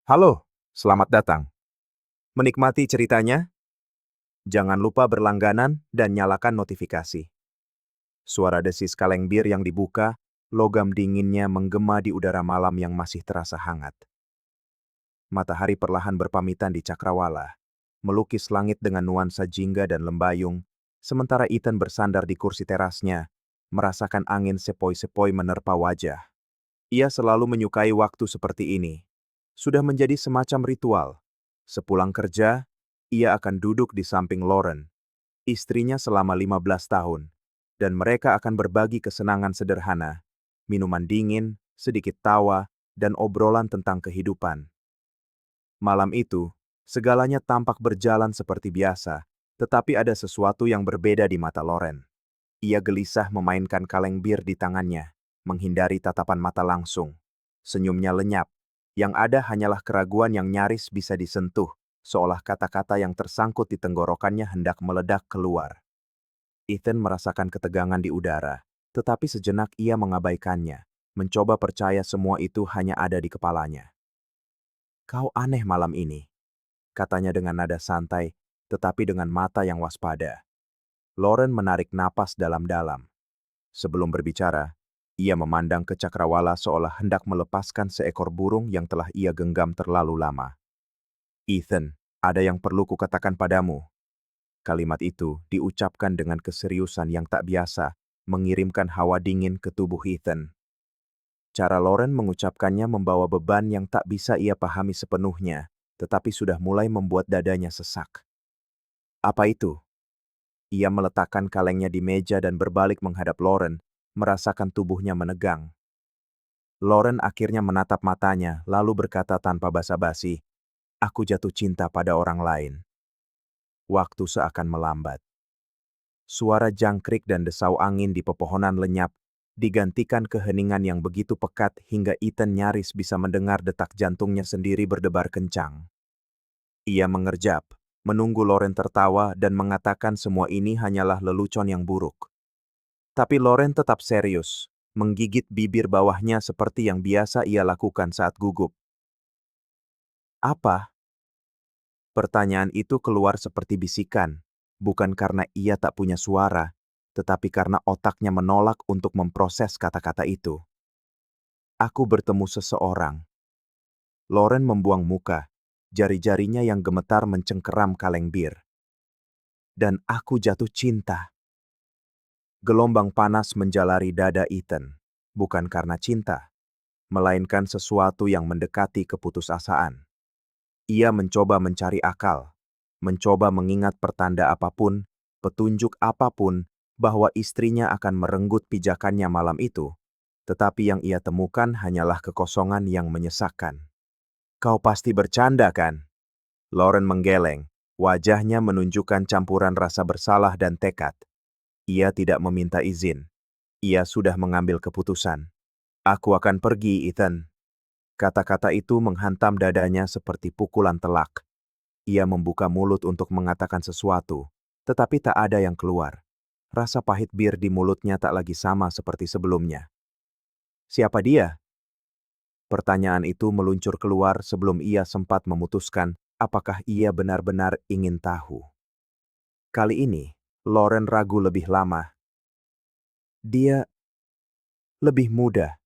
Halo, selamat datang. Menikmati ceritanya? Jangan lupa berlangganan dan nyalakan notifikasi. Suara desis kaleng bir yang dibuka, logam dinginnya menggema di udara malam yang masih terasa hangat. Matahari perlahan berpamitan di cakrawala, melukis langit dengan nuansa jingga dan lembayung, sementara Ethan bersandar di kursi terasnya, merasakan angin sepoi-sepoi menerpa wajah. Ia selalu menyukai waktu seperti ini. Sudah menjadi semacam ritual. Sepulang kerja, ia akan duduk di samping Lauren, istrinya selama 15 tahun, dan mereka akan berbagi kesenangan sederhana, minuman dingin, sedikit tawa, dan obrolan tentang kehidupan. Malam itu, segalanya tampak berjalan seperti biasa, tetapi ada sesuatu yang berbeda di mata Lauren. Ia gelisah memainkan kaleng bir di tangannya, menghindari tatapan mata langsung. Senyumnya lenyap, yang ada hanyalah keraguan yang nyaris bisa disentuh, seolah kata-kata yang tersangkut di tenggorokannya hendak meledak keluar. Ethan merasakan ketegangan di udara, tetapi sejenak ia mengabaikannya, mencoba percaya semua itu hanya ada di kepalanya. "Kau aneh malam ini," katanya dengan nada santai, tetapi dengan mata yang waspada. Lauren menarik napas dalam-dalam. Sebelum berbicara, ia memandang ke cakrawala seolah hendak melepaskan seekor burung yang telah ia genggam terlalu lama. "Ethan, ada yang perlu kukatakan padamu." Kalimat itu diucapkan dengan keseriusan yang tak biasa, mengirimkan hawa dingin ke tubuh Ethan. Cara Lauren mengucapkannya membawa beban yang tak bisa ia pahami sepenuhnya, tetapi sudah mulai membuat dadanya sesak. "Apa itu?" Ia meletakkan kalengnya di meja dan berbalik menghadap Lauren, merasakan tubuhnya menegang. Lauren akhirnya menatap matanya, lalu berkata tanpa basa-basi, "Aku jatuh cinta pada orang lain." Waktu seakan melambat. Suara jangkrik dan desau angin di pepohonan lenyap, digantikan keheningan yang begitu pekat hingga Ethan nyaris bisa mendengar detak jantungnya sendiri berdebar kencang. Ia mengerjap, menunggu Lauren tertawa dan mengatakan semua ini hanyalah lelucon yang buruk. Tapi Lauren tetap serius, menggigit bibir bawahnya seperti yang biasa ia lakukan saat gugup. "Apa?" Pertanyaan itu keluar seperti bisikan, bukan karena ia tak punya suara, tetapi karena otaknya menolak untuk memproses kata-kata itu. "Aku bertemu seseorang." Lauren membuang muka, jari-jarinya yang gemetar mencengkeram kaleng bir. "Dan aku jatuh cinta." Gelombang panas menjalari dada Ethan, bukan karena cinta, melainkan sesuatu yang mendekati keputusasaan. Ia mencoba mencari akal, mencoba mengingat pertanda apapun, petunjuk apapun, bahwa istrinya akan merenggut pijakannya malam itu, tetapi yang ia temukan hanyalah kekosongan yang menyesakkan. "Kau pasti bercanda, kan?" Lauren menggeleng, wajahnya menunjukkan campuran rasa bersalah dan tekad. Ia tidak meminta izin. Ia sudah mengambil keputusan. "Aku akan pergi, Ethan." Kata-kata itu menghantam dadanya seperti pukulan telak. Ia membuka mulut untuk mengatakan sesuatu, tetapi tak ada yang keluar. Rasa pahit bir di mulutnya tak lagi sama seperti sebelumnya. "Siapa dia?" Pertanyaan itu meluncur keluar sebelum ia sempat memutuskan apakah ia benar-benar ingin tahu. Kali ini, Lauren ragu lebih lama. Dia lebih muda,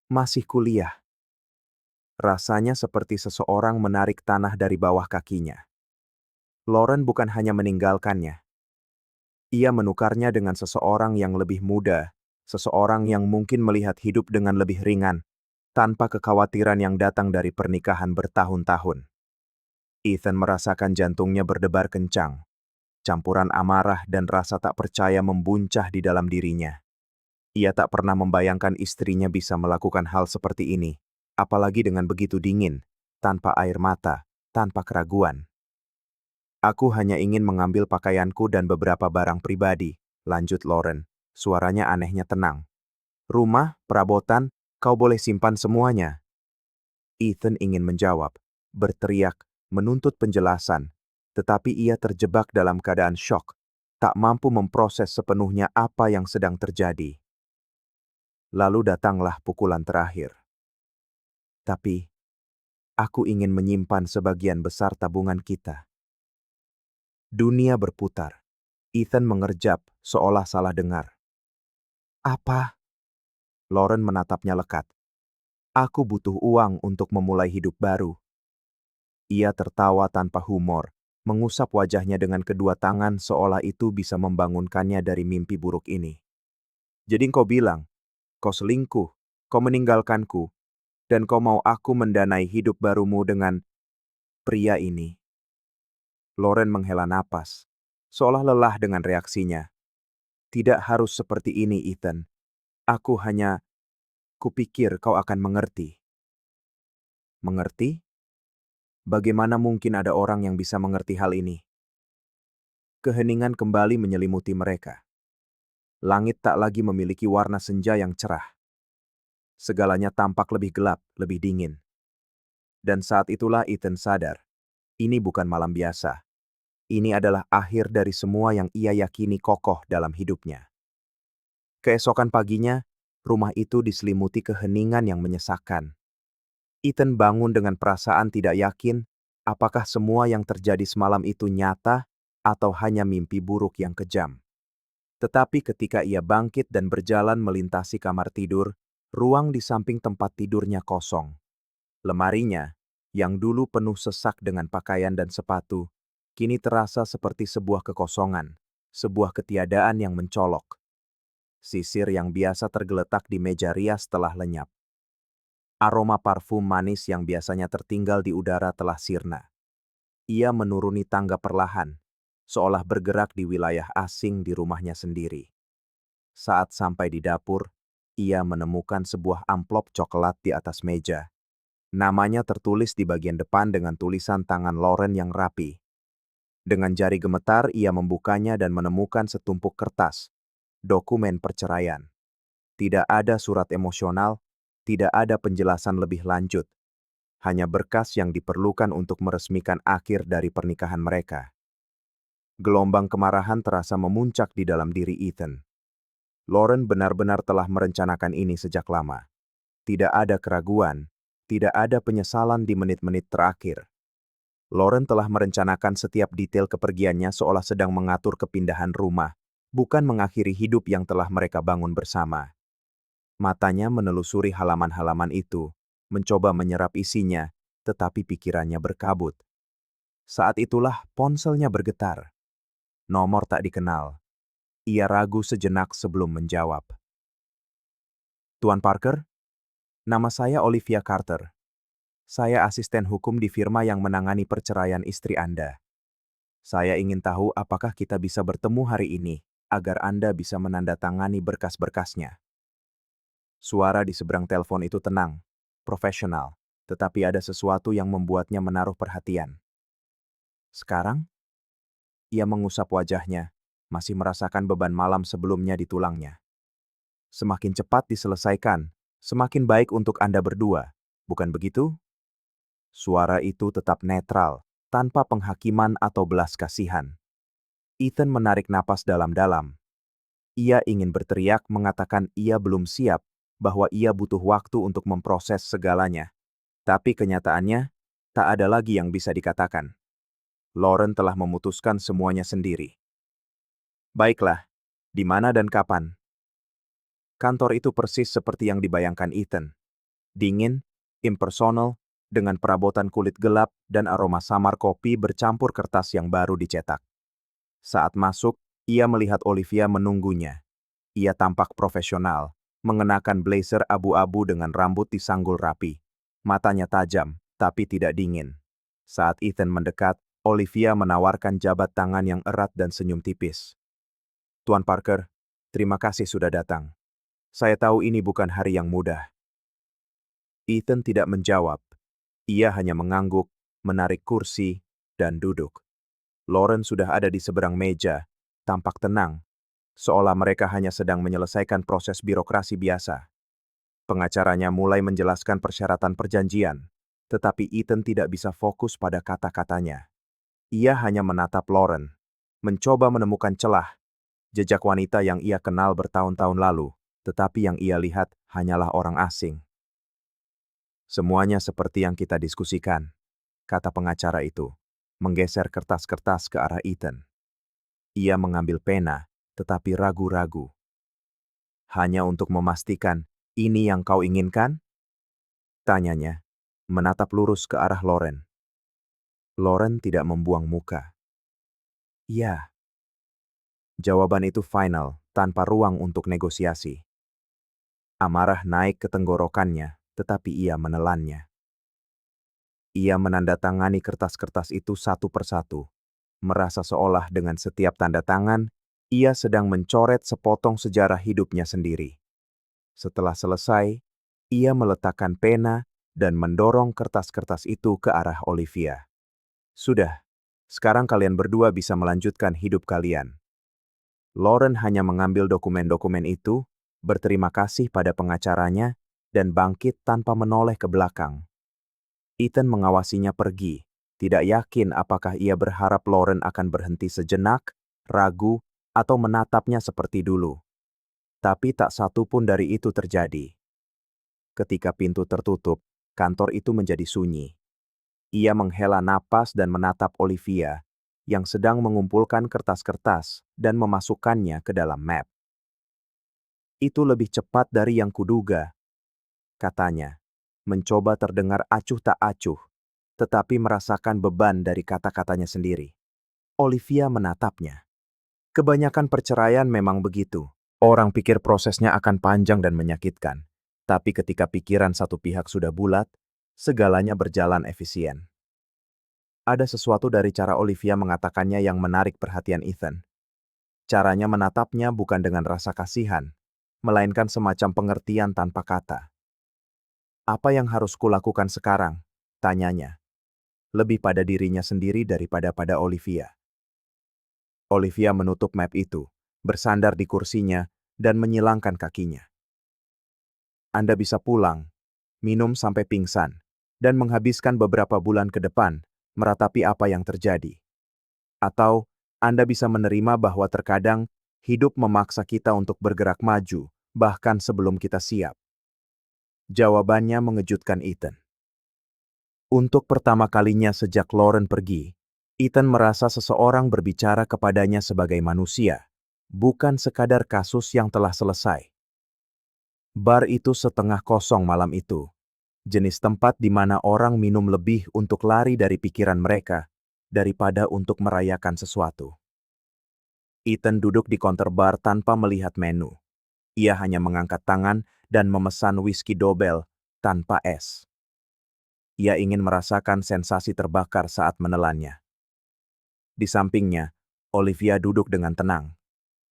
masih kuliah. Rasanya seperti seseorang menarik tanah dari bawah kakinya. Lauren bukan hanya meninggalkannya. Ia menukarnya dengan seseorang yang lebih muda, seseorang yang mungkin melihat hidup dengan lebih ringan, tanpa kekhawatiran yang datang dari pernikahan bertahun-tahun. Ethan merasakan jantungnya berdebar kencang. Campuran amarah dan rasa tak percaya membuncah di dalam dirinya. Ia tak pernah membayangkan istrinya bisa melakukan hal seperti ini, apalagi dengan begitu dingin, tanpa air mata, tanpa keraguan. "Aku hanya ingin mengambil pakaianku dan beberapa barang pribadi," lanjut Lauren. Suaranya anehnya tenang. "Rumah, perabotan, kau boleh simpan semuanya." Ethan ingin menjawab, berteriak, menuntut penjelasan, tetapi ia terjebak dalam keadaan syok, tak mampu memproses sepenuhnya apa yang sedang terjadi. Lalu datanglah pukulan terakhir. Tapi, Aku ingin menyimpan sebagian besar tabungan kita. Dunia berputar. Ethan mengerjap, seolah salah dengar. Apa? Lauren menatapnya lekat. Aku butuh uang untuk memulai hidup baru. Ia tertawa tanpa humor, mengusap wajahnya dengan kedua tangan seolah itu bisa membangunkannya dari mimpi buruk ini. Jadi kau bilang, kau selingkuh, kau meninggalkanku, dan kau mau aku mendanai hidup barumu dengan pria ini. Lauren menghela napas, seolah lelah dengan reaksinya. Tidak harus seperti ini, Ethan. Aku hanya, kupikir kau akan mengerti. Mengerti? Bagaimana mungkin ada orang yang bisa mengerti hal ini? Keheningan kembali menyelimuti mereka. Langit tak lagi memiliki warna senja yang cerah. Segalanya tampak lebih gelap, lebih dingin. Dan saat itulah Ethan sadar, ini bukan malam biasa. Ini adalah akhir dari semua yang ia yakini kokoh dalam hidupnya. Keesokan paginya, rumah itu diselimuti keheningan yang menyesakkan. Ethan bangun dengan perasaan tidak yakin apakah semua yang terjadi semalam itu nyata atau hanya mimpi buruk yang kejam. Tetapi ketika ia bangkit dan berjalan melintasi kamar tidur, ruang di samping tempat tidurnya kosong. Lemarinya, yang dulu penuh sesak dengan pakaian dan sepatu, kini terasa seperti sebuah kekosongan, sebuah ketiadaan yang mencolok. Sisir yang biasa tergeletak di meja rias telah lenyap. Aroma parfum manis yang biasanya tertinggal di udara telah sirna. Ia menuruni tangga perlahan, seolah bergerak di wilayah asing di rumahnya sendiri. Saat sampai di dapur, ia menemukan sebuah amplop coklat di atas meja. Namanya tertulis di bagian depan dengan tulisan tangan Lauren yang rapi. Dengan jari gemetar, ia membukanya dan menemukan setumpuk kertas, dokumen perceraian. Tidak ada surat emosional, tidak ada penjelasan lebih lanjut. Hanya berkas yang diperlukan untuk meresmikan akhir dari pernikahan mereka. Gelombang kemarahan terasa memuncak di dalam diri Ethan. Lauren benar-benar telah merencanakan ini sejak lama. Tidak ada keraguan, tidak ada penyesalan di menit-menit terakhir. Lauren telah merencanakan setiap detail kepergiannya seolah sedang mengatur kepindahan rumah, bukan mengakhiri hidup yang telah mereka bangun bersama. Matanya menelusuri halaman-halaman itu, mencoba menyerap isinya, tetapi pikirannya berkabut. Saat itulah ponselnya bergetar. Nomor tak dikenal. Ia ragu sejenak sebelum menjawab. Tuan Parker, nama saya Olivia Carter. Saya asisten hukum di firma yang menangani perceraian istri Anda. Saya ingin tahu apakah kita bisa bertemu hari ini, agar Anda bisa menandatangani berkas-berkasnya. Suara di seberang telepon itu tenang, profesional, tetapi ada sesuatu yang membuatnya menaruh perhatian. Sekarang, ia mengusap wajahnya, masih merasakan beban malam sebelumnya di tulangnya. Semakin cepat diselesaikan, semakin baik untuk Anda berdua, bukan begitu? Suara itu tetap netral, tanpa penghakiman atau belas kasihan. Ethan menarik napas dalam-dalam. Ia ingin berteriak mengatakan ia belum siap, bahwa ia butuh waktu untuk memproses segalanya. Tapi kenyataannya, tak ada lagi yang bisa dikatakan. Lauren telah memutuskan semuanya sendiri. Baiklah, di mana dan kapan? Kantor itu persis seperti yang dibayangkan Ethan. Dingin, impersonal, dengan perabotan kulit gelap dan aroma samar kopi bercampur kertas yang baru dicetak. Saat masuk, ia melihat Olivia menunggunya. Ia tampak profesional, mengenakan blazer abu-abu dengan rambut disanggul rapi. Matanya tajam, tapi tidak dingin. Saat Ethan mendekat, Olivia menawarkan jabat tangan yang erat dan senyum tipis. Tuan Parker, terima kasih sudah datang. Saya tahu ini bukan hari yang mudah. Ethan tidak menjawab. Ia hanya mengangguk, menarik kursi, dan duduk. Lauren sudah ada di seberang meja, tampak tenang, seolah mereka hanya sedang menyelesaikan proses birokrasi biasa. Pengacaranya mulai menjelaskan persyaratan perjanjian, tetapi Ethan tidak bisa fokus pada kata-katanya. Ia hanya menatap Lauren, mencoba menemukan celah, jejak wanita yang ia kenal bertahun-tahun lalu, tetapi yang ia lihat hanyalah orang asing. Semuanya seperti yang kita diskusikan, kata pengacara itu, menggeser kertas-kertas ke arah Ethan. Ia mengambil pena, tetapi ragu-ragu. Hanya untuk memastikan, ini yang kau inginkan? Tanyanya, menatap lurus ke arah Lauren. Lauren tidak membuang muka. Ya. Jawaban itu final, tanpa ruang untuk negosiasi. Amarah naik ke tenggorokannya, tetapi ia menelannya. Ia menandatangani kertas-kertas itu satu persatu, merasa seolah dengan setiap tanda tangan, ia sedang mencoret sepotong sejarah hidupnya sendiri. Setelah selesai, ia meletakkan pena dan mendorong kertas-kertas itu ke arah Olivia. Sudah, sekarang kalian berdua bisa melanjutkan hidup kalian. Lauren hanya mengambil dokumen-dokumen itu, berterima kasih pada pengacaranya, dan bangkit tanpa menoleh ke belakang. Ethan mengawasinya pergi, tidak yakin apakah ia berharap Lauren akan berhenti sejenak, ragu, atau menatapnya seperti dulu. Tapi tak satu pun dari itu terjadi. Ketika pintu tertutup, kantor itu menjadi sunyi. Ia menghela napas dan menatap Olivia, yang sedang mengumpulkan kertas-kertas dan memasukkannya ke dalam map. Itu lebih cepat dari yang kuduga, katanya, mencoba terdengar acuh tak acuh, tetapi merasakan beban dari kata-katanya sendiri. Olivia menatapnya. Kebanyakan perceraian memang begitu. Orang pikir prosesnya akan panjang dan menyakitkan. Tapi ketika pikiran satu pihak sudah bulat, segalanya berjalan efisien. Ada sesuatu dari cara Olivia mengatakannya yang menarik perhatian Ethan. Caranya menatapnya bukan dengan rasa kasihan, melainkan semacam pengertian tanpa kata. Apa yang harus kulakukan sekarang? Tanyanya. Lebih pada dirinya sendiri daripada pada Olivia. Olivia menutup map itu, bersandar di kursinya, dan menyilangkan kakinya. Anda bisa pulang, minum sampai pingsan, dan menghabiskan beberapa bulan ke depan meratapi apa yang terjadi. Atau, Anda bisa menerima bahwa terkadang hidup memaksa kita untuk bergerak maju, bahkan sebelum kita siap. Jawabannya mengejutkan Ethan. Untuk pertama kalinya sejak Lauren pergi, Ethan merasa seseorang berbicara kepadanya sebagai manusia, bukan sekadar kasus yang telah selesai. Bar itu setengah kosong malam itu. Jenis tempat di mana orang minum lebih untuk lari dari pikiran mereka, daripada untuk merayakan sesuatu. Ethan duduk di counter bar tanpa melihat menu. Ia hanya mengangkat tangan dan memesan whisky double tanpa es. Ia ingin merasakan sensasi terbakar saat menelannya. Di sampingnya, Olivia duduk dengan tenang,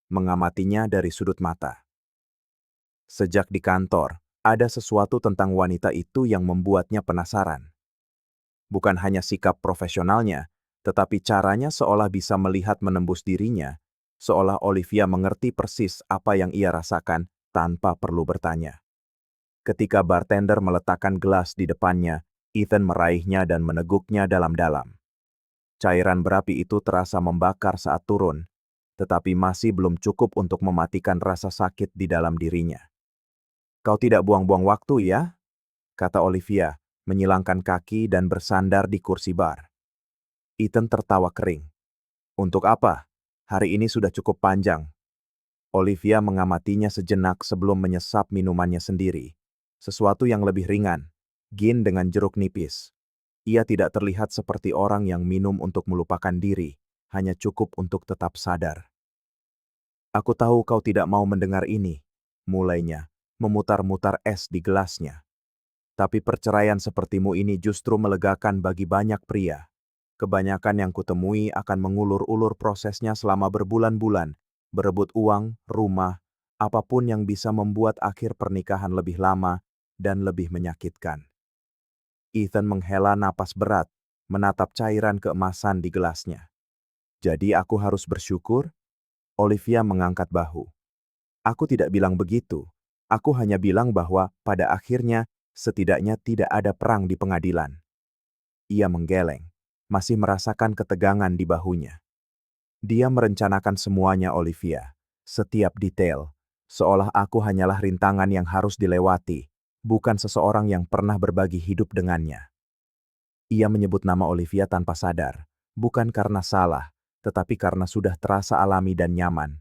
mengamatinya dari sudut mata. Sejak di kantor, ada sesuatu tentang wanita itu yang membuatnya penasaran. Bukan hanya sikap profesionalnya, tetapi caranya seolah bisa melihat menembus dirinya, seolah Olivia mengerti persis apa yang ia rasakan tanpa perlu bertanya. Ketika bartender meletakkan gelas di depannya, Ethan meraihnya dan meneguknya dalam-dalam. Cairan berapi itu terasa membakar saat turun, tetapi masih belum cukup untuk mematikan rasa sakit di dalam dirinya. "Kau tidak buang-buang waktu, ya?" kata Olivia, menyilangkan kaki dan bersandar di kursi bar. Ethan tertawa kering. "Untuk apa? Hari ini sudah cukup panjang." Olivia mengamatinya sejenak sebelum menyesap minumannya sendiri. Sesuatu yang lebih ringan, gin dengan jeruk nipis. Ia tidak terlihat seperti orang yang minum untuk melupakan diri, hanya cukup untuk tetap sadar. "Aku tahu kau tidak mau mendengar ini," mulainya, memutar-mutar es di gelasnya. "Tapi perceraian sepertimu ini justru melegakan bagi banyak pria. Kebanyakan yang kutemui akan mengulur-ulur prosesnya selama berbulan-bulan, berebut uang, rumah, apapun yang bisa membuat akhir pernikahan lebih lama dan lebih menyakitkan." Ethan menghela napas berat, menatap cairan keemasan di gelasnya. "Jadi aku harus bersyukur?" Olivia mengangkat bahu. "Aku tidak bilang begitu. Aku hanya bilang bahwa pada akhirnya setidaknya tidak ada perang di pengadilan." Ia menggeleng, masih merasakan ketegangan di bahunya. Dia merencanakan semuanya, Olivia. Setiap detail. Seolah aku hanyalah rintangan yang harus dilewati, bukan seseorang yang pernah berbagi hidup dengannya. Ia menyebut nama Olivia tanpa sadar, bukan karena salah, tetapi karena sudah terasa alami dan nyaman.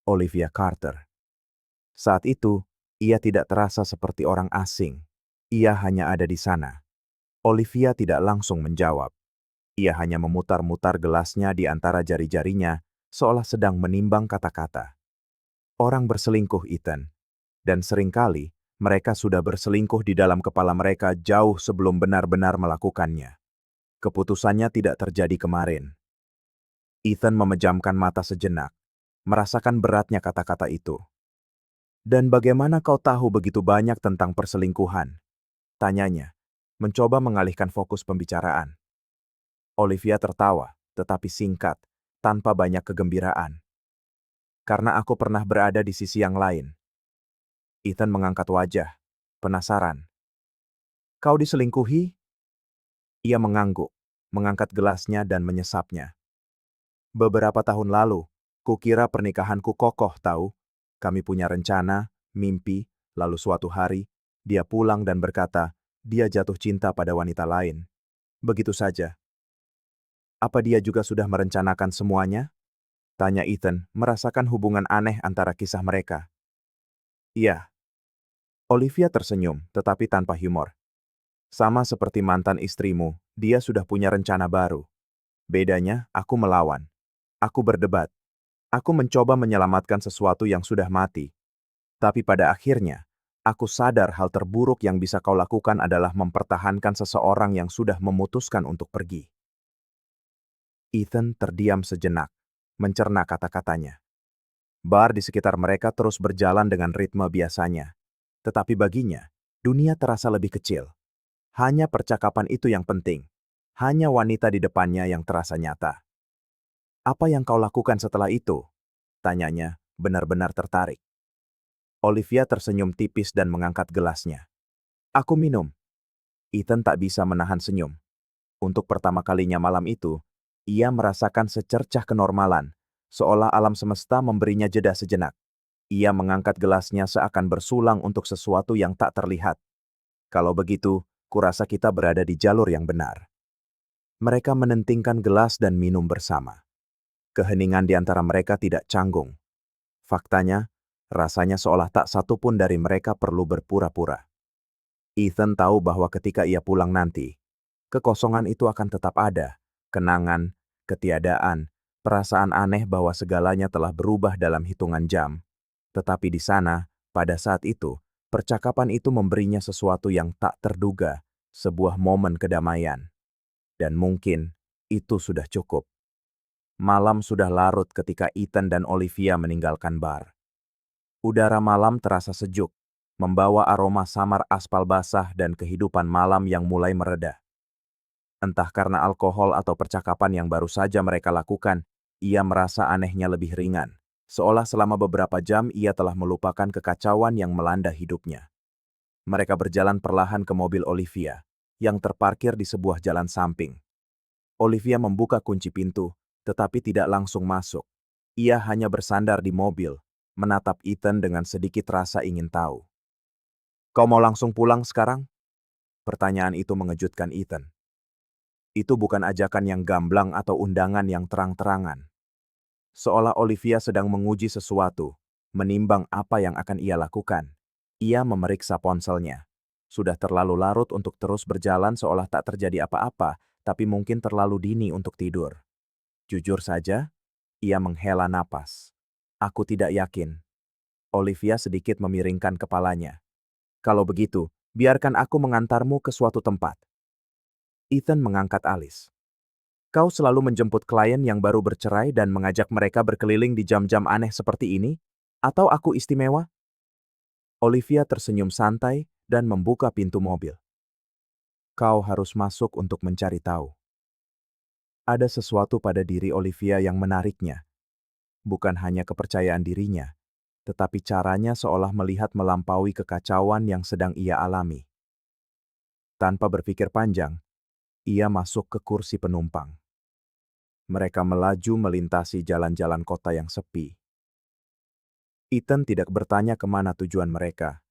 Olivia Carter. Saat itu, ia tidak terasa seperti orang asing. Ia hanya ada di sana. Olivia tidak langsung menjawab. Ia hanya memutar-mutar gelasnya di antara jari-jarinya, seolah sedang menimbang kata-kata. Orang berselingkuh, Ethan. Dan seringkali, mereka sudah berselingkuh di dalam kepala mereka jauh sebelum benar-benar melakukannya. Keputusannya tidak terjadi kemarin. Ethan memejamkan mata sejenak, merasakan beratnya kata-kata itu. Dan bagaimana kau tahu begitu banyak tentang perselingkuhan? Tanyanya, mencoba mengalihkan fokus pembicaraan. Olivia tertawa, tetapi singkat, tanpa banyak kegembiraan. Karena aku pernah berada di sisi yang lain. Ethan mengangkat wajah, penasaran. Kau diselingkuhi? Ia mengangguk, mengangkat gelasnya dan menyesapnya. Beberapa tahun lalu, kukira pernikahanku kokoh tahu. Kami punya rencana, mimpi, lalu suatu hari, dia pulang dan berkata, dia jatuh cinta pada wanita lain. Begitu saja. Apa dia juga sudah merencanakan semuanya? Tanya Ethan, merasakan hubungan aneh antara kisah mereka. Iya. Olivia tersenyum, tetapi tanpa humor. Sama seperti mantan istrimu, dia sudah punya rencana baru. Bedanya, aku melawan. Aku berdebat. Aku mencoba menyelamatkan sesuatu yang sudah mati. Tapi pada akhirnya, aku sadar hal terburuk yang bisa kau lakukan adalah mempertahankan seseorang yang sudah memutuskan untuk pergi. Ethan terdiam sejenak, mencerna kata-katanya. Bar di sekitar mereka terus berjalan dengan ritme biasanya. Tetapi baginya, dunia terasa lebih kecil. Hanya percakapan itu yang penting. Hanya wanita di depannya yang terasa nyata. Apa yang kau lakukan setelah itu? Tanyanya, benar-benar tertarik. Olivia tersenyum tipis dan mengangkat gelasnya. Aku minum. Ethan tak bisa menahan senyum. Untuk pertama kalinya malam itu, ia merasakan secercah kenormalan, seolah alam semesta memberinya jeda sejenak. Ia mengangkat gelasnya seakan bersulang untuk sesuatu yang tak terlihat. Kalau begitu, kurasa kita berada di jalur yang benar. Mereka menentingkan gelas dan minum bersama. Keheningan di antara mereka tidak canggung. Faktanya, rasanya seolah tak satu pun dari mereka perlu berpura-pura. Ethan tahu bahwa ketika ia pulang nanti, kekosongan itu akan tetap ada. Kenangan, ketiadaan, perasaan aneh bahwa segalanya telah berubah dalam hitungan jam. Tetapi di sana, pada saat itu, percakapan itu memberinya sesuatu yang tak terduga, sebuah momen kedamaian. Dan mungkin, itu sudah cukup. Malam sudah larut ketika Ethan dan Olivia meninggalkan bar. Udara malam terasa sejuk, membawa aroma samar aspal basah dan kehidupan malam yang mulai mereda. Entah karena alkohol atau percakapan yang baru saja mereka lakukan, ia merasa anehnya lebih ringan. Seolah selama beberapa jam ia telah melupakan kekacauan yang melanda hidupnya. Mereka berjalan perlahan ke mobil Olivia, yang terparkir di sebuah jalan samping. Olivia membuka kunci pintu, tetapi tidak langsung masuk. Ia hanya bersandar di mobil, menatap Ethan dengan sedikit rasa ingin tahu. Kau mau langsung pulang sekarang? Pertanyaan itu mengejutkan Ethan. Itu bukan ajakan yang gamblang atau undangan yang terang-terangan. Seolah Olivia sedang menguji sesuatu, menimbang apa yang akan ia lakukan. Ia memeriksa ponselnya. Sudah terlalu larut untuk terus berjalan seolah tak terjadi apa-apa, tapi mungkin terlalu dini untuk tidur. Jujur saja, ia menghela napas. Aku tidak yakin. Olivia sedikit memiringkan kepalanya. Kalau begitu, biarkan aku mengantarmu ke suatu tempat. Ethan mengangkat alis. Kau selalu menjemput klien yang baru bercerai dan mengajak mereka berkeliling di jam-jam aneh seperti ini? Atau aku istimewa? Olivia tersenyum santai dan membuka pintu mobil. Kau harus masuk untuk mencari tahu. Ada sesuatu pada diri Olivia yang menariknya. Bukan hanya kepercayaan dirinya, tetapi caranya seolah melihat melampaui kekacauan yang sedang ia alami. Tanpa berpikir panjang, ia masuk ke kursi penumpang. Mereka melaju melintasi jalan-jalan kota yang sepi. Ethan tidak bertanya kemana tujuan mereka.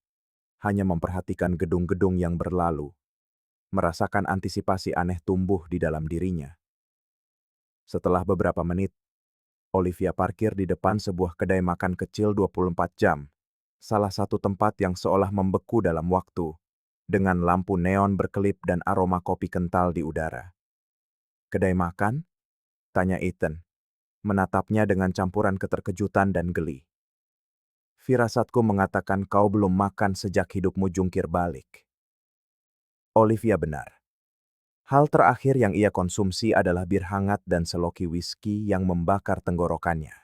hanya memperhatikan gedung-gedung yang berlalu, merasakan antisipasi aneh tumbuh di dalam dirinya. Setelah beberapa menit, Olivia parkir di depan sebuah kedai makan kecil 24 jam, salah satu tempat yang seolah membeku dalam waktu, dengan lampu neon berkelip dan aroma kopi kental di udara. "Kedai makan?" tanya Ethan, menatapnya dengan campuran keterkejutan dan geli. "Firasatku mengatakan kau belum makan sejak hidupmu jungkir balik." Olivia benar. Hal terakhir yang ia konsumsi adalah bir hangat dan seloki whisky yang membakar tenggorokannya.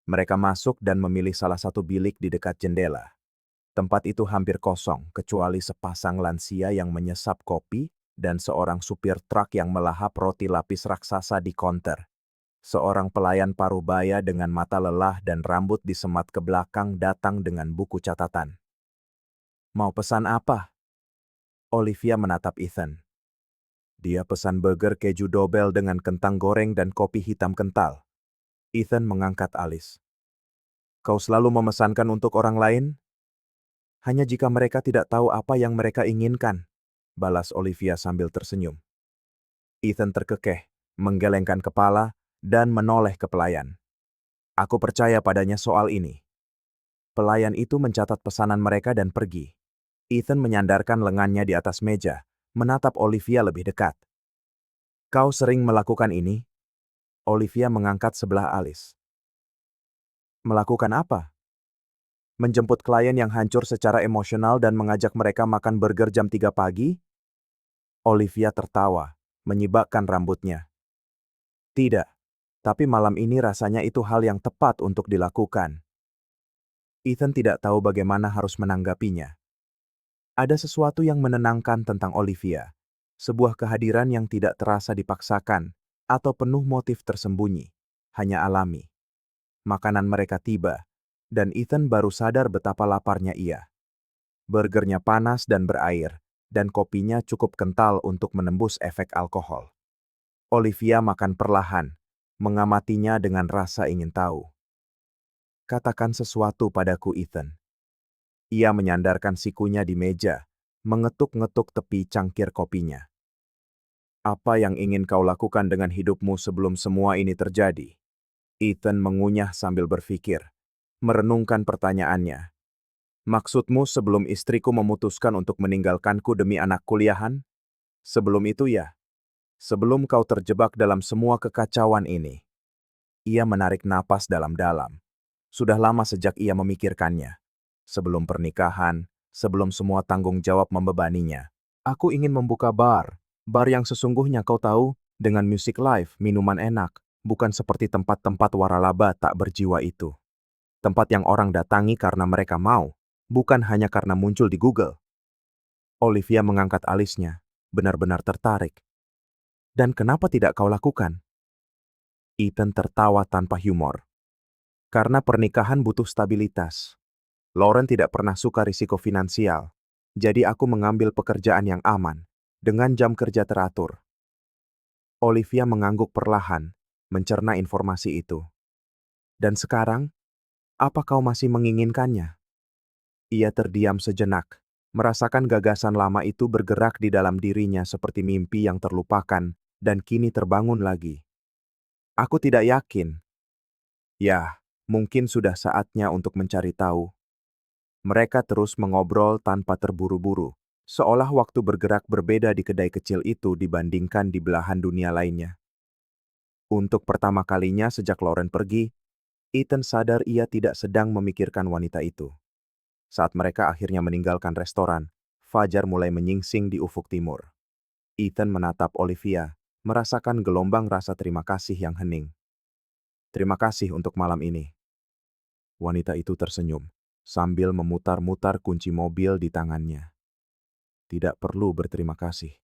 Mereka masuk dan memilih salah satu bilik di dekat jendela. Tempat itu hampir kosong, kecuali sepasang lansia yang menyesap kopi dan seorang supir truk yang melahap roti lapis raksasa di konter. Seorang pelayan parubaya dengan mata lelah dan rambut disemat ke belakang datang dengan buku catatan. "Mau pesan apa?" Olivia menatap Ethan. Dia pesan burger keju dobel dengan kentang goreng dan kopi hitam kental. Ethan mengangkat alis. "Kau selalu memesankan untuk orang lain?" "Hanya jika mereka tidak tahu apa yang mereka inginkan," balas Olivia sambil tersenyum. Ethan terkekeh, menggelengkan kepala, dan menoleh ke pelayan. "Aku percaya padanya soal ini." Pelayan itu mencatat pesanan mereka dan pergi. Ethan menyandarkan lengannya di atas meja, menatap Olivia lebih dekat. "Kau sering melakukan ini?" Olivia mengangkat sebelah alis. "Melakukan apa?" "Menjemput klien yang hancur secara emosional dan mengajak mereka makan burger jam 3 pagi?" Olivia tertawa, menyibakkan rambutnya. "Tidak, tapi malam ini rasanya itu hal yang tepat untuk dilakukan." Ethan tidak tahu bagaimana harus menanggapinya. Ada sesuatu yang menenangkan tentang Olivia, sebuah kehadiran yang tidak terasa dipaksakan atau penuh motif tersembunyi, hanya alami. Makanan mereka tiba, dan Ethan baru sadar betapa laparnya ia. Burgernya panas dan berair, dan kopinya cukup kental untuk menembus efek alkohol. Olivia makan perlahan, mengamatinya dengan rasa ingin tahu. "Katakan sesuatu padaku, Ethan." Ia menyandarkan sikunya di meja, mengetuk-ngetuk tepi cangkir kopinya. "Apa yang ingin kau lakukan dengan hidupmu sebelum semua ini terjadi?" Ethan mengunyah sambil berpikir, merenungkan pertanyaannya. "Maksudmu sebelum istriku memutuskan untuk meninggalkanku demi anak kuliahan? Sebelum itu ya? Sebelum kau terjebak dalam semua kekacauan ini?" Ia menarik napas dalam-dalam. Sudah lama sejak ia memikirkannya. Sebelum pernikahan, sebelum semua tanggung jawab membebaninya. "Aku ingin membuka bar. Bar yang sesungguhnya kau tahu, dengan musik live, minuman enak, bukan seperti tempat-tempat waralaba tak berjiwa itu. Tempat yang orang datangi karena mereka mau, bukan hanya karena muncul di Google." Olivia mengangkat alisnya, benar-benar tertarik. "Dan kenapa tidak kau lakukan?" Ethan tertawa tanpa humor. "Karena pernikahan butuh stabilitas. Lauren tidak pernah suka risiko finansial, jadi aku mengambil pekerjaan yang aman, dengan jam kerja teratur." Olivia mengangguk perlahan, mencerna informasi itu. "Dan sekarang, apa kau masih menginginkannya?" Ia terdiam sejenak, merasakan gagasan lama itu bergerak di dalam dirinya seperti mimpi yang terlupakan dan kini terbangun lagi. "Aku tidak yakin." "Ya, mungkin sudah saatnya untuk mencari tahu." Mereka terus mengobrol tanpa terburu-buru, seolah waktu bergerak berbeda di kedai kecil itu dibandingkan di belahan dunia lainnya. Untuk pertama kalinya sejak Lauren pergi, Ethan sadar ia tidak sedang memikirkan wanita itu. Saat mereka akhirnya meninggalkan restoran, fajar mulai menyingsing di ufuk timur. Ethan menatap Olivia, merasakan gelombang rasa terima kasih yang hening. "Terima kasih untuk malam ini." Wanita itu tersenyum, sambil memutar-mutar kunci mobil di tangannya. "Tidak perlu berterima kasih.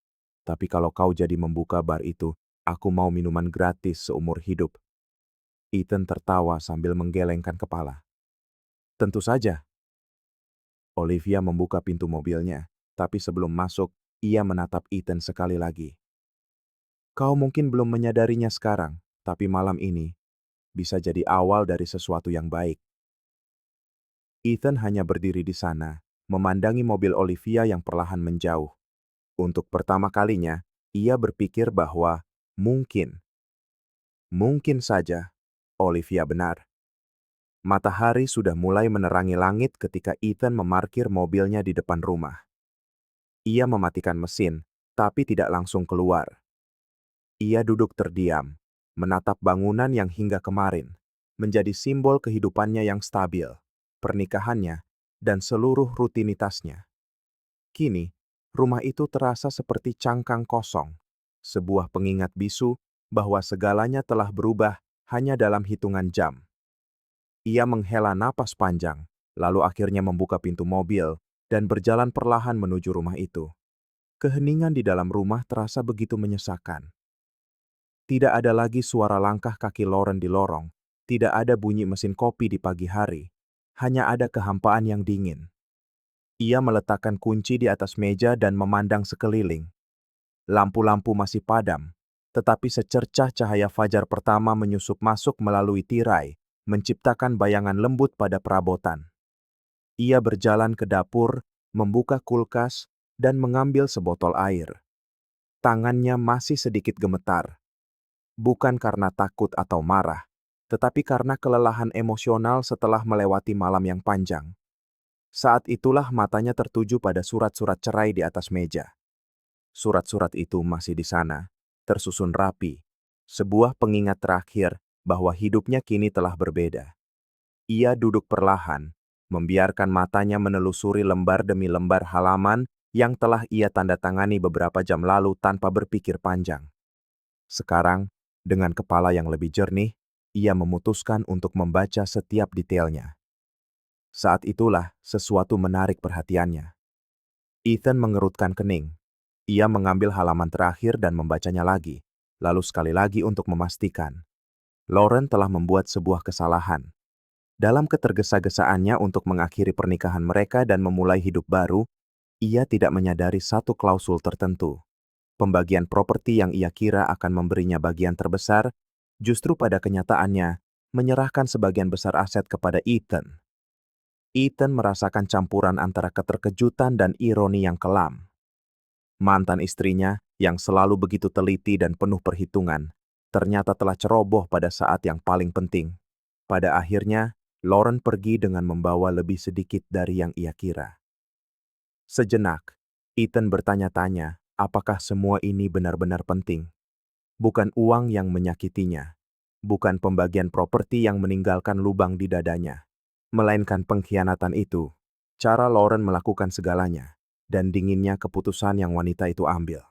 Tapi kalau kau jadi membuka bar itu, aku mau minuman gratis seumur hidup." Ethan tertawa sambil menggelengkan kepala. "Tentu saja." Olivia membuka pintu mobilnya, tapi sebelum masuk, ia menatap Ethan sekali lagi. "Kau mungkin belum menyadarinya sekarang, tapi malam ini bisa jadi awal dari sesuatu yang baik." Ethan hanya berdiri di sana, memandangi mobil Olivia yang perlahan menjauh. Untuk pertama kalinya, ia berpikir bahwa mungkin saja Olivia benar. Matahari sudah mulai menerangi langit ketika Ethan memarkir mobilnya di depan rumah. Ia mematikan mesin, tapi tidak langsung keluar. Ia duduk terdiam, menatap bangunan yang hingga kemarin menjadi simbol kehidupannya yang stabil, pernikahannya, dan seluruh rutinitasnya. Kini, rumah itu terasa seperti cangkang kosong, sebuah pengingat bisu bahwa segalanya telah berubah hanya dalam hitungan jam. Ia menghela napas panjang, lalu akhirnya membuka pintu mobil dan berjalan perlahan menuju rumah itu. Keheningan di dalam rumah terasa begitu menyesakan. Tidak ada lagi suara langkah kaki Lauren di lorong, tidak ada bunyi mesin kopi di pagi hari, hanya ada kehampaan yang dingin. Ia meletakkan kunci di atas meja dan memandang sekeliling. Lampu-lampu masih padam, tetapi secercah cahaya fajar pertama menyusup masuk melalui tirai, menciptakan bayangan lembut pada perabotan. Ia berjalan ke dapur, membuka kulkas, dan mengambil sebotol air. Tangannya masih sedikit gemetar. Bukan karena takut atau marah, tetapi karena kelelahan emosional setelah melewati malam yang panjang. Saat itulah matanya tertuju pada surat-surat cerai di atas meja. Surat-surat itu masih di sana, tersusun rapi. Sebuah pengingat terakhir bahwa hidupnya kini telah berbeda. Ia duduk perlahan, membiarkan matanya menelusuri lembar demi lembar halaman yang telah ia tanda tangani beberapa jam lalu tanpa berpikir panjang. Sekarang, dengan kepala yang lebih jernih, ia memutuskan untuk membaca setiap detailnya. Saat itulah sesuatu menarik perhatiannya. Ethan mengerutkan kening. Ia mengambil halaman terakhir dan membacanya lagi, lalu sekali lagi untuk memastikan. Lauren telah membuat sebuah kesalahan. Dalam ketergesa-gesaannya untuk mengakhiri pernikahan mereka dan memulai hidup baru, ia tidak menyadari satu klausul tertentu. Pembagian properti yang ia kira akan memberinya bagian terbesar, justru pada kenyataannya menyerahkan sebagian besar aset kepada Ethan. Ethan merasakan campuran antara keterkejutan dan ironi yang kelam. Mantan istrinya, yang selalu begitu teliti dan penuh perhitungan, ternyata telah ceroboh pada saat yang paling penting. Pada akhirnya, Lauren pergi dengan membawa lebih sedikit dari yang ia kira. Sejenak, Ethan bertanya-tanya, apakah semua ini benar-benar penting? Bukan uang yang menyakitinya, bukan pembagian properti yang meninggalkan lubang di dadanya, melainkan pengkhianatan itu, cara Lauren melakukan segalanya, dan dinginnya keputusan yang wanita itu ambil.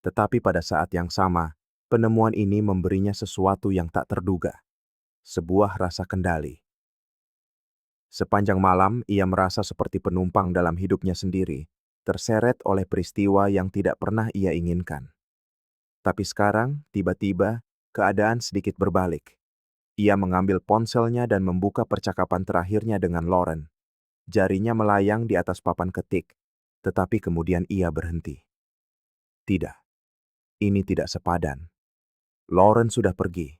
Tetapi pada saat yang sama, penemuan ini memberinya sesuatu yang tak terduga, sebuah rasa kendali. Sepanjang malam, ia merasa seperti penumpang dalam hidupnya sendiri, terseret oleh peristiwa yang tidak pernah ia inginkan. Tapi sekarang, tiba-tiba, keadaan sedikit berbalik. Ia mengambil ponselnya dan membuka percakapan terakhirnya dengan Lauren. Jarinya melayang di atas papan ketik, tetapi kemudian ia berhenti. Tidak, ini tidak sepadan. Lauren sudah pergi.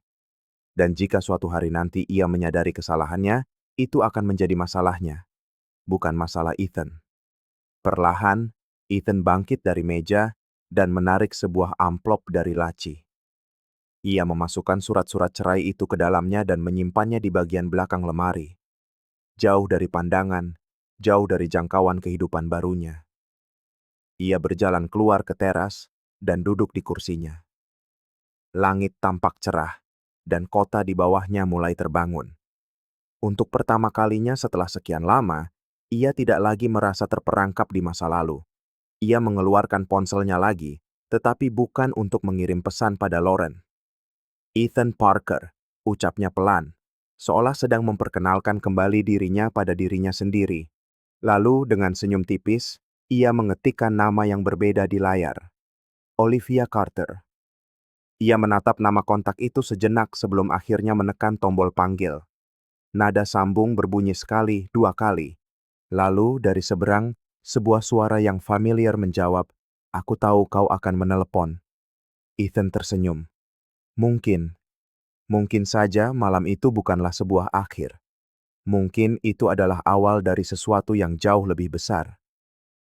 Dan jika suatu hari nanti ia menyadari kesalahannya, itu akan menjadi masalahnya, bukan masalah Ethan. Perlahan, Ethan bangkit dari meja dan menarik sebuah amplop dari laci. Ia memasukkan surat-surat cerai itu ke dalamnya dan menyimpannya di bagian belakang lemari. Jauh dari pandangan, jauh dari jangkauan kehidupan barunya. Ia berjalan keluar ke teras dan duduk di kursinya. Langit tampak cerah, dan kota di bawahnya mulai terbangun. Untuk pertama kalinya setelah sekian lama, ia tidak lagi merasa terperangkap di masa lalu. Ia mengeluarkan ponselnya lagi, tetapi bukan untuk mengirim pesan pada Lauren. Ethan Parker, ucapnya pelan, seolah sedang memperkenalkan kembali dirinya pada dirinya sendiri. Lalu dengan senyum tipis, ia mengetikkan nama yang berbeda di layar. Olivia Carter. Ia menatap nama kontak itu sejenak sebelum akhirnya menekan tombol panggil. Nada sambung berbunyi sekali, dua kali. Lalu dari seberang, sebuah suara yang familiar menjawab, "Aku tahu kau akan menelepon." Ethan tersenyum. Mungkin saja malam itu bukanlah sebuah akhir. Mungkin itu adalah awal dari sesuatu yang jauh lebih besar.